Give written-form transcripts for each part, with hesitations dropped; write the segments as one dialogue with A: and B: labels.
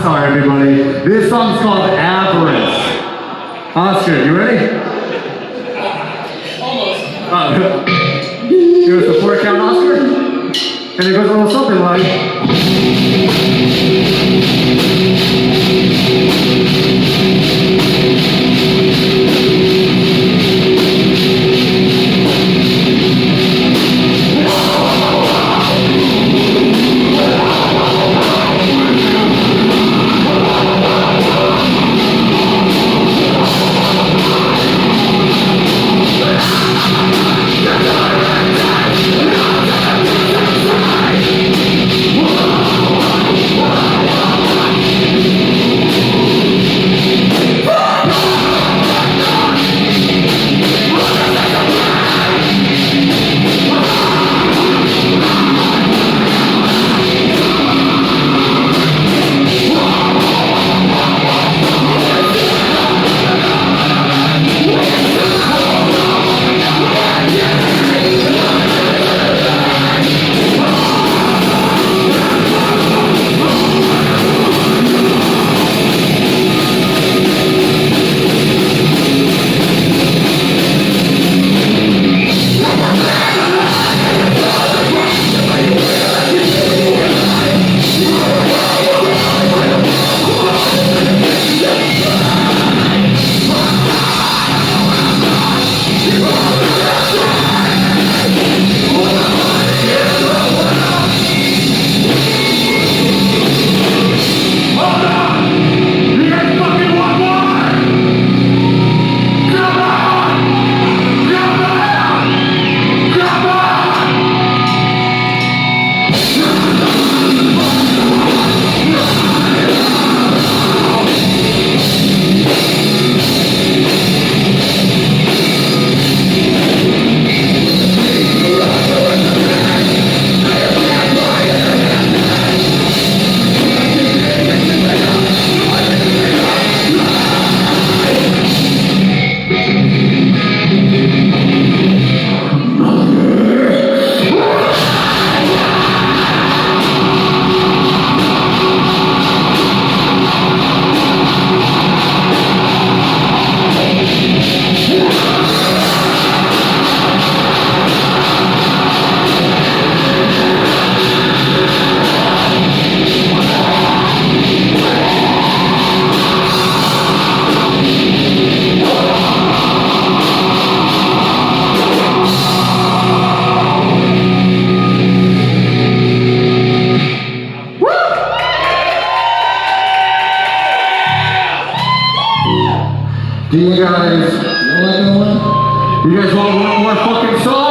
A: Sorry, everybody. This song's called Avarice. Oscar, you ready? Almost. Here's the 4 count, Oscar. And it goes a little something like... Do you guys want one more fucking song?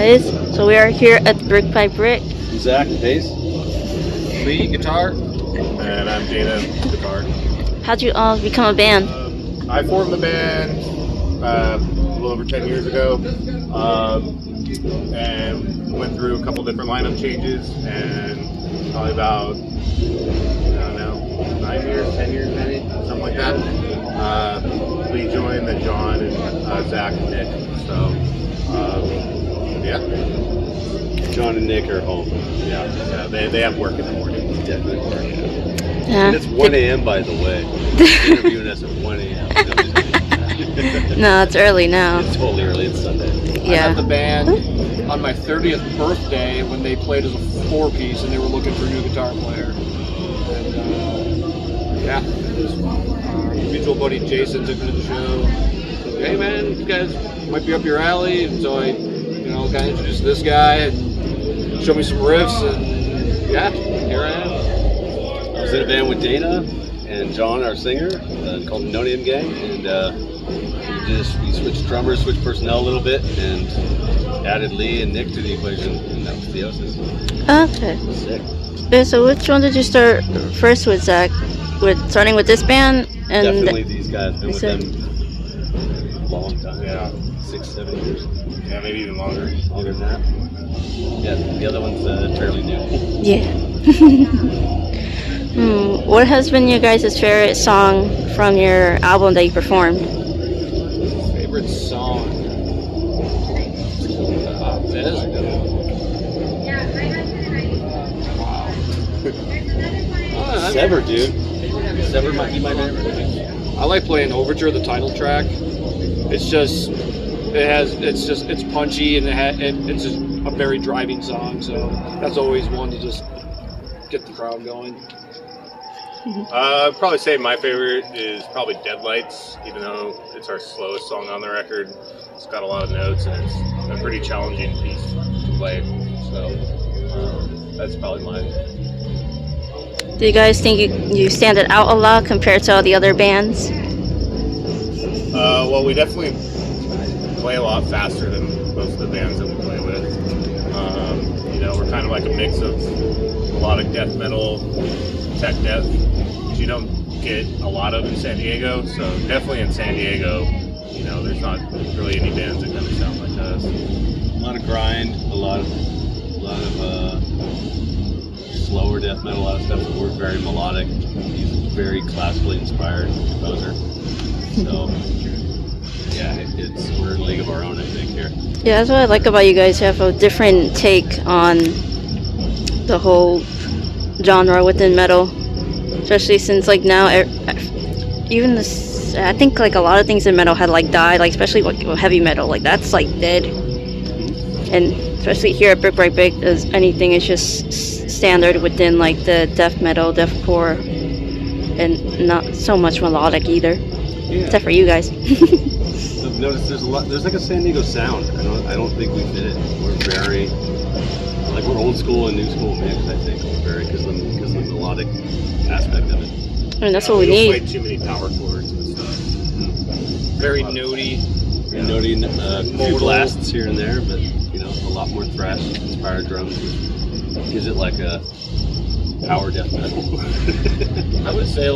B: guys. So we are here at Brick by Brick.
C: Zach, bass.
D: Lee, guitar.
E: And I'm Dana, guitar.
B: How'd you all become a band?
E: I formed the band a little over 10 years ago, and went through a couple different lineup changes, and probably about, I don't know, 9 years, 10 years maybe, something like that. Lee joined, then John, and Zach and Nick. So, yeah.
C: John and Nick are home.
E: Yeah, they have work in the morning.
C: Definitely work.
B: Yeah.
C: And it's 1 a.m. by the way. They're interviewing us at 1 a.m.
B: No, it's early now.
C: It's totally early. It's Sunday.
D: I
B: Yeah.
D: met the band on my 30th birthday when they played as a 4-piece and they were looking for a new guitar player. And yeah, it was, mutual buddy Jason took me to the show. Said, hey man, you guys might be up your alley. And so I, kind of introduced this guy and showed me some riffs, and yeah, here I am.
C: I was in a band with Dana and John, our singer, called Melodic Gang, and we switched drummers, switched personnel a little bit, and added Lee and Nick to the equation, and that was Theosis.
B: Okay.
C: Sick.
B: Yeah, so which one did you start first with, Zach? Starting with this band? And
C: Definitely these guys. Been with
B: said-
C: them a long time.
E: Yeah.
C: 6-7 years.
E: Yeah, maybe even longer.
C: Longer than that. Yeah, the other one's fairly new.
B: Yeah. What has been your guys' favorite song from your album that you performed?
D: Favorite song? This? Wow.
C: Sever, dude. Sever might be my favorite.
D: I like playing Overture, the title track. It's punchy and it's just a very driving song. So that's always one to just get the crowd going.
E: I'd probably say my favorite is probably Deadlights, even though it's our slowest song on the record. It's got a lot of notes and it's a pretty challenging piece to play. So that's probably mine.
B: Do you guys think you stand it out a lot compared to all the other bands?
E: Well, we definitely play a lot faster than most of the bands that we play with. We're kind of like a mix of melodic death metal, tech death, which you don't get a lot of in San Diego. So definitely in San Diego, there's not really any bands that kind of sound like us.
C: A lot of grind, a lot of slower death metal, a lot of stuff. We're very melodic. He's a very classically inspired composer. So yeah, we're in a league of our own, I think, here.
B: Yeah, that's what I like about you guys. You have a different take on the whole genre within metal, especially since now even this, I think a lot of things in metal had died, especially heavy metal, that's dead. And especially here at Brick by Brick, as anything is just standard within the death metal, deathcore, and not so much melodic either.
C: Yeah.
B: Except for you guys.
C: I've noticed there's a San Diego sound. I don't think we fit it. We're very we're old school and new school mixed, I think. Because of the melodic aspect of it.
B: That's what we
E: don't
B: need.
E: play too many power chords and stuff.
D: Very notey.
C: Very notey, a few blasts here and there, but a lot more thrash inspired drums, which gives it a power death metal.
D: I would say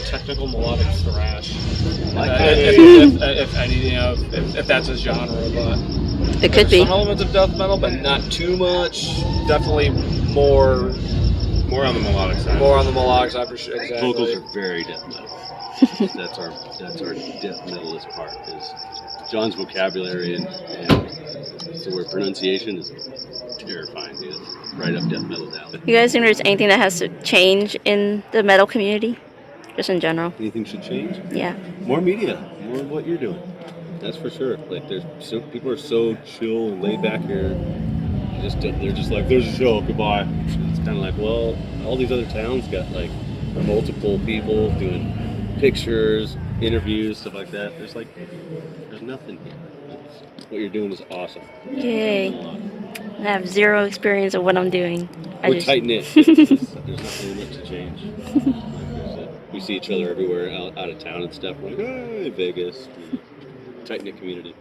D: technical melodic thrash. If that's a genre, but
B: It could be.
D: some elements of death metal, but not too much. Definitely more
E: More on the melodic side.
D: more on the melodic side for sure. Exactly.
C: Vocals are very death metal. That's our death metalist part. Is John's vocabulary and the word pronunciation is terrifying. Dude. It's right up death metal down.
B: You guys think there's anything that has to change in the metal community? Just in general?
C: Anything should change?
B: Yeah.
C: More media, more of what you're doing. That's for sure. People are so chill and laid back here. They're just there's a show, goodbye. It's kind of well, all these other towns got multiple people doing pictures, interviews, stuff like that. There's nothing here. What you're doing is awesome.
B: Yay. I have zero experience of what I'm doing.
C: We're tight knit. There's nothing much to change. We see each other everywhere out of town and stuff. We're hey, Vegas. Tight knit community.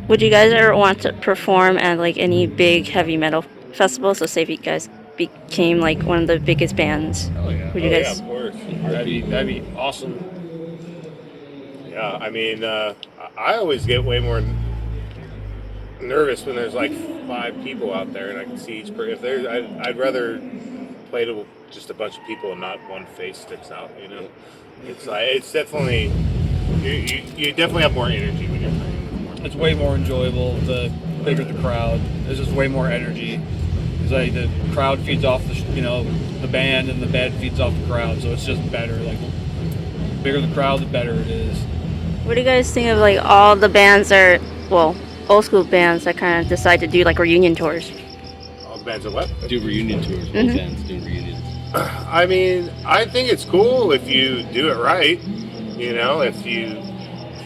B: Would you guys ever want to perform at like any big heavy metal festival? So say if you guys became like one of the biggest bands.
E: Oh yeah.
B: Would you
E: Yeah,
B: guys?
E: of course. That'd be awesome. Yeah, I mean, I always get way more nervous when there's like 5 people out there and I can see each person. If there's, I'd rather play to just a bunch of people and not one face sticks out. You know, it's definitely you definitely have more energy when you're playing.
F: It's way more enjoyable the bigger the crowd. There's just way more energy. It's like the crowd feeds off the band, and the band feeds off the crowd. So it's just better. Like, the bigger the crowd, the better it is.
B: What do you guys think of like all the bands old school bands that kind of decide to do like reunion tours?
E: All the bands are what?
C: Do reunion tours. Both
B: Mhm.
C: bands do reunions.
E: I mean, I think it's cool if you do it right. You know, if you,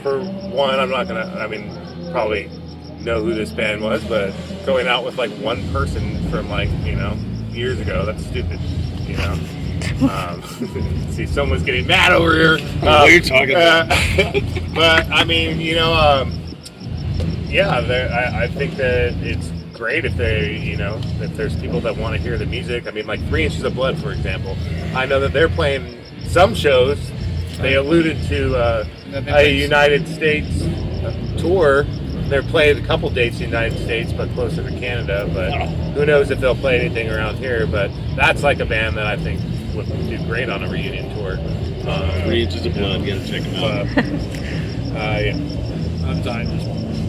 E: for one, I'm not gonna. I mean, probably know who this band was, but going out with like one person from like years ago, that's stupid. You know. See, someone's getting mad over here.
C: What are you talking about?
E: But I mean, yeah, I think that it's great if if there's people that want to hear the music. I mean, like 3 Inches of Blood, for example. I know that they're playing some shows. They alluded to a United States tour. They're playing a couple dates in the United States, but closer to Canada. But who knows if they'll play anything around here. But that's like a band that I think would do great on a reunion tour.
C: 3 Inches of Blood, gotta check them out.
E: Yeah.
F: I'm dying.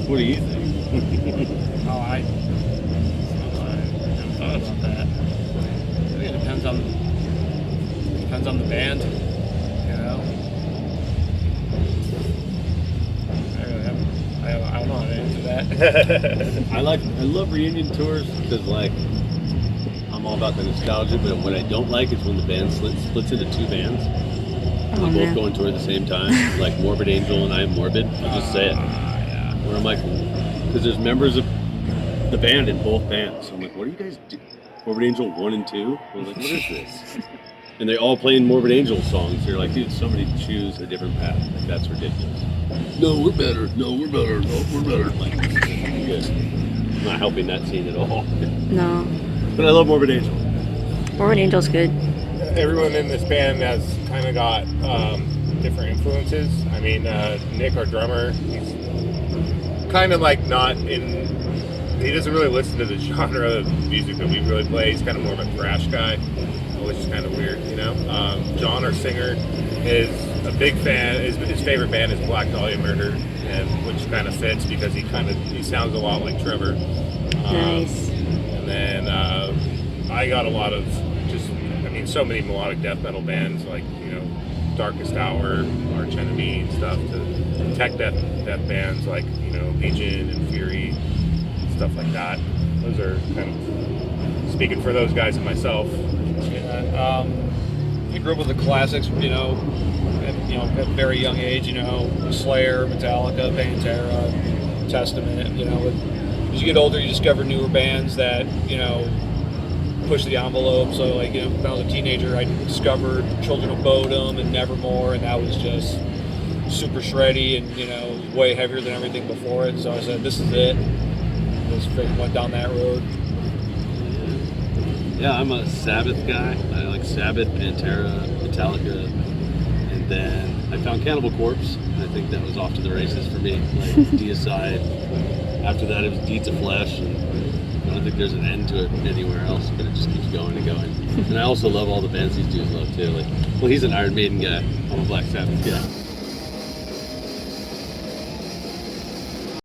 C: What do you think?
F: Oh, I haven't thought about that. I think it depends on the band. I don't know how to answer that.
C: I love reunion tours because like I'm all about the nostalgia, but what I don't like is when the band splits into 2 bands.
B: Oh,
C: They
B: man.
C: both go on tour at the same time, like Morbid Angel and I Am Morbid. I'll just say it.
F: Yeah.
C: Where I'm like, because there's members of the band in both bands. So I'm like, what do you guys do? Morbid Angel 1 and 2? I'm like, what is this? And they all playing Morbid Angel songs. They're like, dude, somebody choose a different path. Like, that's ridiculous. No, we're better. No, we're better. No, we're better. Like, good. I'm not helping that scene at all.
B: No.
C: But I love Morbid Angel.
B: Morbid Angel's good.
E: Everyone in this band has kind of got different influences. I mean, Nick, our drummer, he's kind of like not in. He doesn't really listen to the genre of music that we really play. He's kind of more of a thrash guy, which is kind of weird, John, our singer, is a big fan. His favorite band is Black Dahlia Murder, and which kind of fits because he sounds a lot like Trevor.
B: Nice.
E: And then I got a lot of so many melodic death metal bands like Darkest Hour, Arch Enemy and stuff, to tech death bands like Legion and Fury, stuff like that. Those are kind of speaking for those guys and myself.
F: I grew up with the classics, at a very young age, Slayer, Metallica, Pantera, Testament, as you get older, you discover newer bands that, push the envelope. So, like, when I was a teenager, I discovered Children of Bodom and Nevermore, and that was just super shreddy and, way heavier than everything before it. So I said, this is it. Just went down that road.
C: Yeah, I'm a Sabbath guy. I like Sabbath, Pantera, Metallica, and then I found Cannibal Corpse. And I think that was off to the races for me. Like Deicide. After that, it was Deeds of Flesh, and I don't think there's an end to it anywhere else, but it just keeps going and going. And I also love all the bands these dudes love too. Like, well, he's an Iron Maiden guy. I'm a Black Sabbath guy.